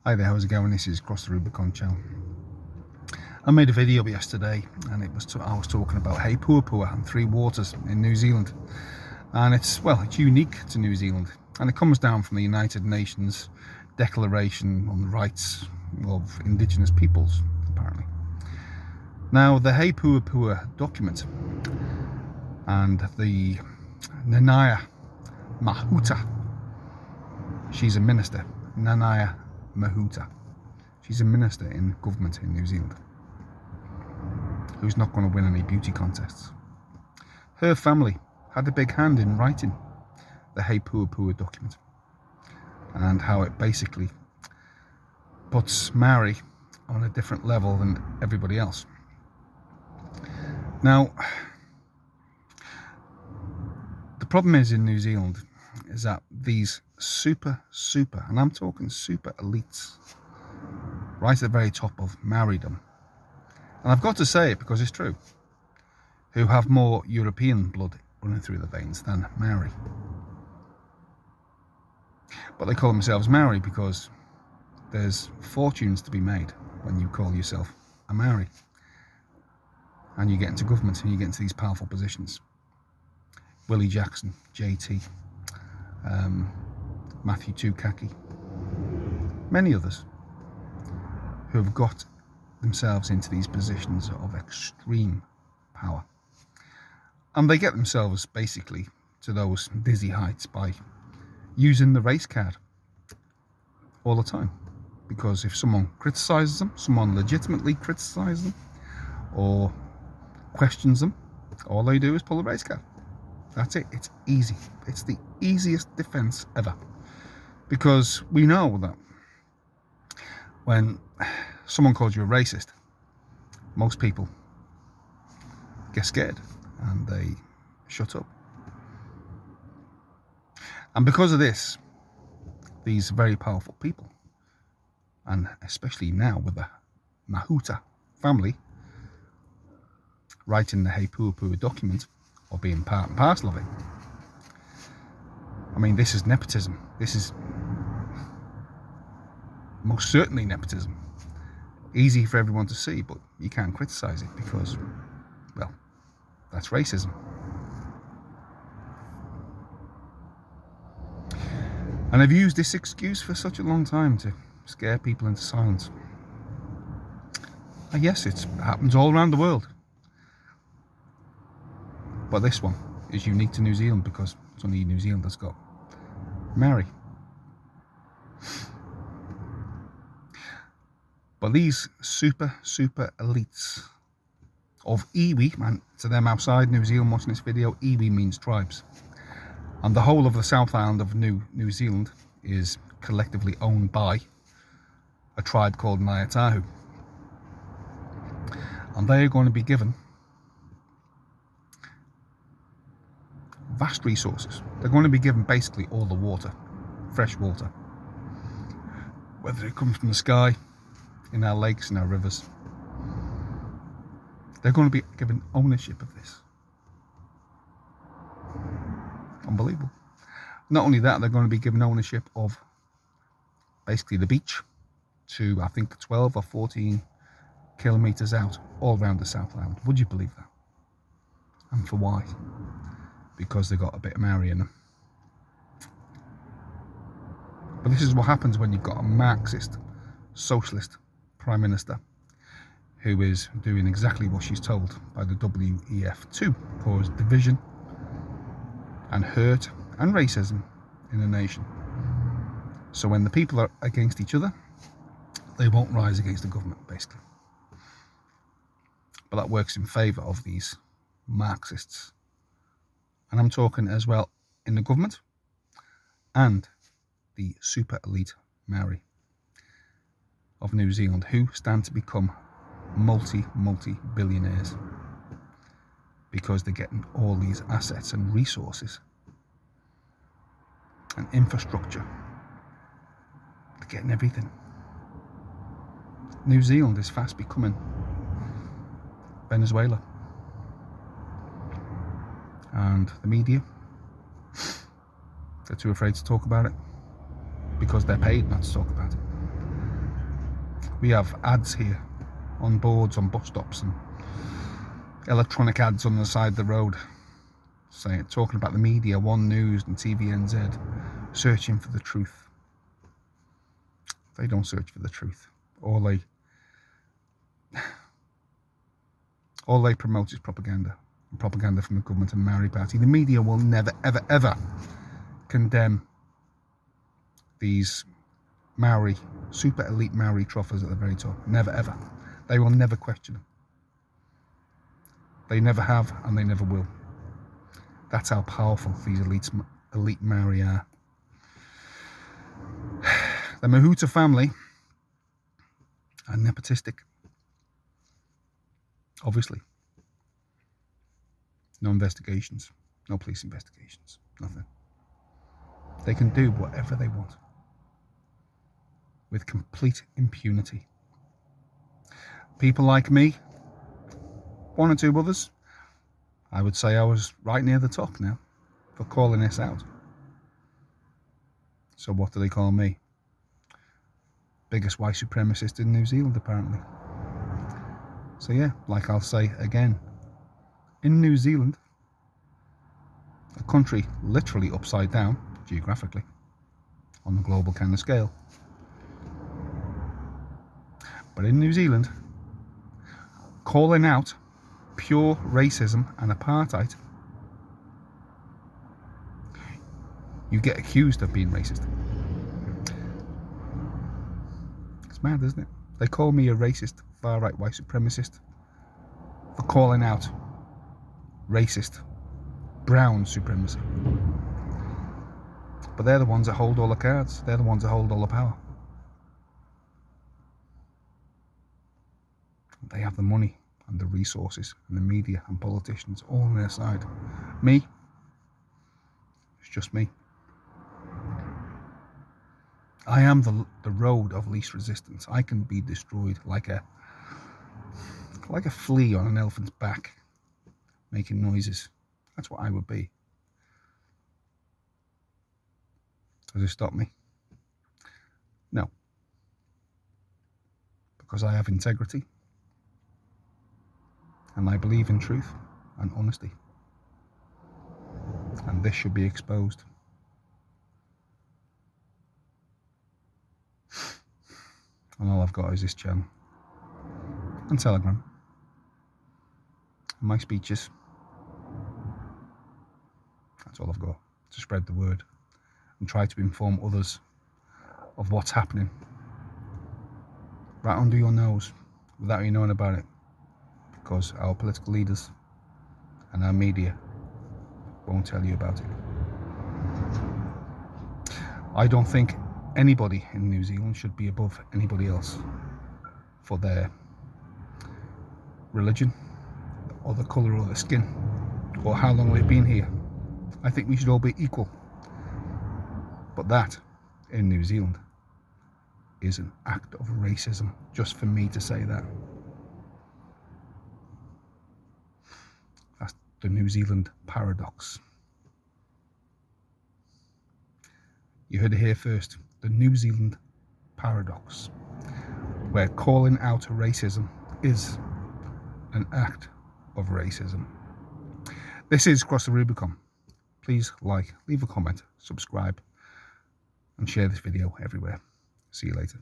Hi there, how's it going? This is Cross the Rubicon channel. I made a video yesterday and I was talking about He Puapua and three waters in New Zealand, and it's unique to New Zealand, and it comes down from the United Nations Declaration on the Rights of Indigenous Peoples, apparently. Now, the He Puapua document and the Nanaya Mahuta, she's a minister, Nanaya Mahuta. She's a minister in government in New Zealand who's not going to win any beauty contests. Her family had a big hand in writing the He Puapua document, and how it basically puts Maori on a different level than everybody else. Now, the problem is in New Zealand is that these super, and I'm talking super elites, right at the very top of Maoridom, and I've got to say it because it's true, who have more European blood running through their veins than Maori. But they call themselves Maori because there's fortunes to be made when you call yourself a Maori, and you get into government and you get into these powerful positions. Willie Jackson, JT, Matthew Tukaki, many others who have got themselves into these positions of extreme power, and they get themselves basically to those dizzy heights by using the race card all the time. Because if someone criticizes them, someone legitimately criticizes them or questions them, all they do is pull the race card. That's it. It's easy. It's the easiest defense ever, because we know that when someone calls you a racist, most people get scared and they shut up. And because of this, these very powerful people, and especially now with the Mahuta family writing the He Puapua document, or being part and parcel of it, I mean, this is nepotism. This is most certainly nepotism. Easy for everyone to see, but you can't criticize it because, well, that's racism. And I've used this excuse for such a long time to scare people into silence. And yes, it happens all around the world, but this one is unique to New Zealand because it's only New Zealand that's got Maori. But these super elites of iwi, and to them outside New Zealand watching this video, iwi means tribes, and the whole of the South Island of New Zealand is collectively owned by a tribe called Ngāi, and they are going to be given vast resources. They're going to be given basically all the water, fresh water, whether it comes from the sky, in our lakes, in our rivers. They're going to be given ownership of this. Unbelievable. Not only that, they're going to be given ownership of basically the beach to, I think, 12 or 14 kilometres out, all around the South Island. Would you believe that? And for why? Because they got a bit of Maori in them. But this is what happens when you've got a Marxist, socialist Prime Minister who is doing exactly what she's told by the WEF to cause division and hurt and racism in a nation. So when the people are against each other, they won't rise against the government, basically. But that works in favour of these Marxists. And I'm talking as well in the government and the super elite Maori of New Zealand, who stand to become multi-billionaires because they're getting all these assets and resources and infrastructure. They're getting everything. New Zealand is fast becoming Venezuela. And the media, they're too afraid to talk about it because they're paid not to talk about it. We have ads here on boards, on bus stops, and electronic ads on the side of the road, talking about the media, One News and TVNZ, searching for the truth. They don't search for the truth. All they promote is propaganda. Propaganda from the government and Maori party. The media will never, ever, ever condemn these Maori, super elite Maori troffers at the very top. Never, ever. They will never question them. They never have, and they never will. That's how powerful these elite Maori are. The Mahuta family are nepotistic. Obviously. No investigations, no police investigations, nothing. They can do whatever they want with complete impunity. People like me, one or two others, I would say I was right near the top now for calling this out. So what do they call me? Biggest white supremacist in New Zealand, apparently. So yeah, like I'll say again, in New Zealand, a country literally upside down, geographically, on the global kind of scale. But in New Zealand, calling out pure racism and apartheid, you get accused of being racist. It's mad, isn't it? They call me a racist, far-right white supremacist for calling out racist brown supremacy. But they're the ones that hold all the cards. They're the ones that hold all the power. They have the money and the resources and the media and politicians all on their side. Me, it's just me. I am the road of least resistance. I can be destroyed like a flea on an elephant's back, making noises. That's what I would be. Does it stop me? No. Because I have integrity. And I believe in truth and honesty. And this should be exposed. And all I've got is this channel. And Telegram. And my speeches. That's all I've got. To spread the word. And try to inform others of what's happening. Right under your nose. Without you knowing about it. Because our political leaders and our media won't tell you about it. I don't think anybody in New Zealand should be above anybody else for their religion or the colour of their skin or how long they've been here. I think we should all be equal. But that, in New Zealand, is an act of racism, just for me to say that. That's the New Zealand paradox. You heard it here first. The New Zealand paradox, where calling out racism is an act of racism. This is Cross the Rubicon. Please like, leave a comment, subscribe, and share this video everywhere. See you later.